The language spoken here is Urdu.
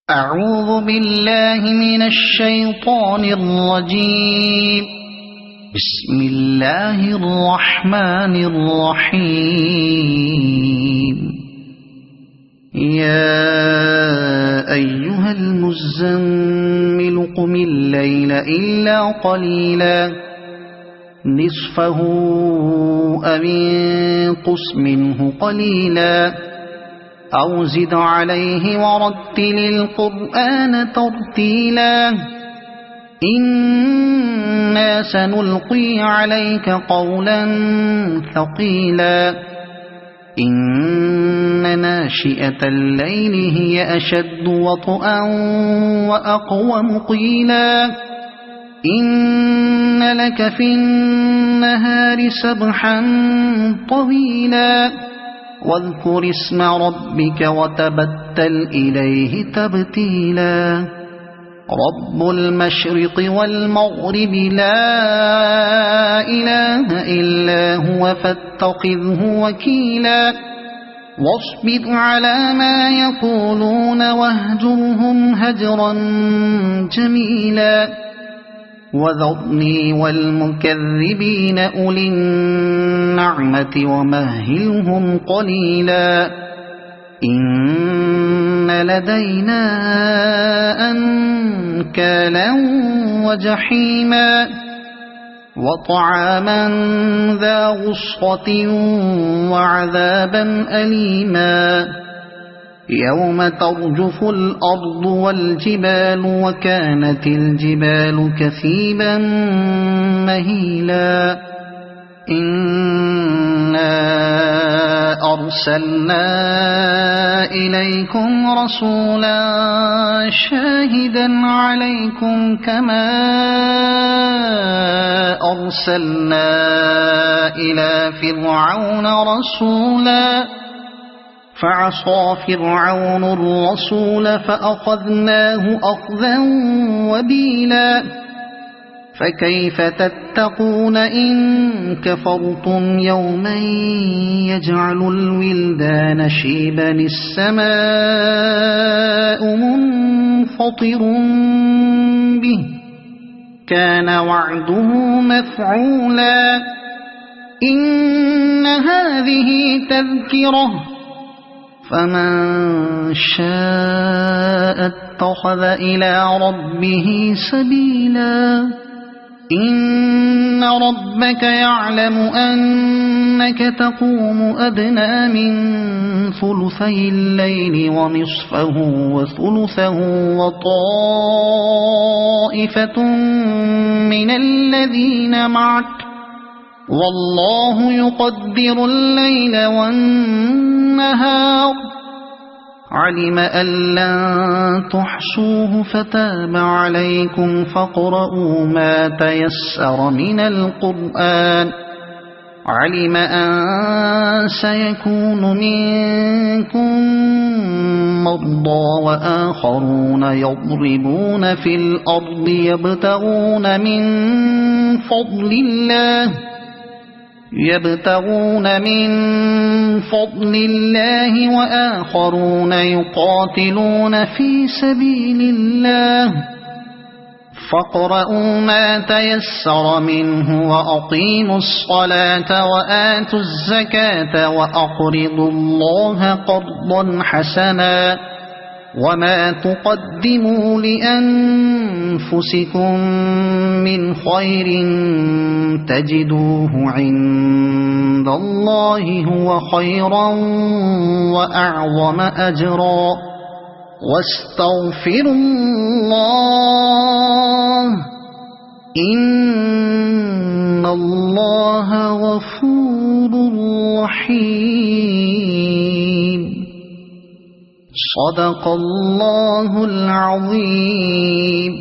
أعوذ بالله من الشيطان الرجيم. بسم الله الرحمن الرحيم. يا أيها المزمل قم الليل إلا قليلا نصفه أو انقص منه قليلا أو زد عليه ورتل القرآن ترتيلا إنا سنلقي عليك قولا ثقيلا إن ناشئة الليل هي أشد وطئا وأقوم قيلا إن لك في النهار سبحا طويلا واذكر اسم ربك وتبتل إليه تبتيلا رب المشرق والمغرب لا إله إلا هو فاتخذه وكيلا واصبر على ما يقولون واهجرهم هجرا جميلا وذرني والمكذبين أولي النعمة ومهلهم قليلا إن لدينا أنكالا وجحيما وطعاما ذا غصة وعذابا أليما يوم ترجف الأرض والجبال وكانت الجبال كثيبا مهيلا إنا أرسلنا إليكم رسولا شاهدا عليكم كما أرسلنا إلى فرعون رسولا فعصى فرعون الرسول فأخذناه أخذا وبيلا فكيف تتقون إن كفرتم يوما يجعل الولدان شيبا السماء منفطر به كان وعده مفعولا إن هذه تذكرة فمن شاء اتخذ إلى ربه سبيلا إن ربك يعلم أنك تقوم أدنى من ثلثي الليل ونصفه وثلثه وطائفة من الذين معك والله يقدر الليل والنهار علم أن لن تحصوه فتاب عليكم فاقرؤوا ما تيسر من القرآن علم أن سيكون منكم مرضى وآخرون يضربون في الأرض يبتغون من فضل الله وآخرون يقاتلون في سبيل الله فاقرؤوا ما تيسر منه وأقيموا الصلاة وآتوا الزكاة وأقرضوا الله قرضا حسنا وما تقدموا لأنفسكم من خير تجدوه عند الله هو خيرا وأعظم أجرا واستغفروا الله إن الله غفور رحيم صدق الله العظيم.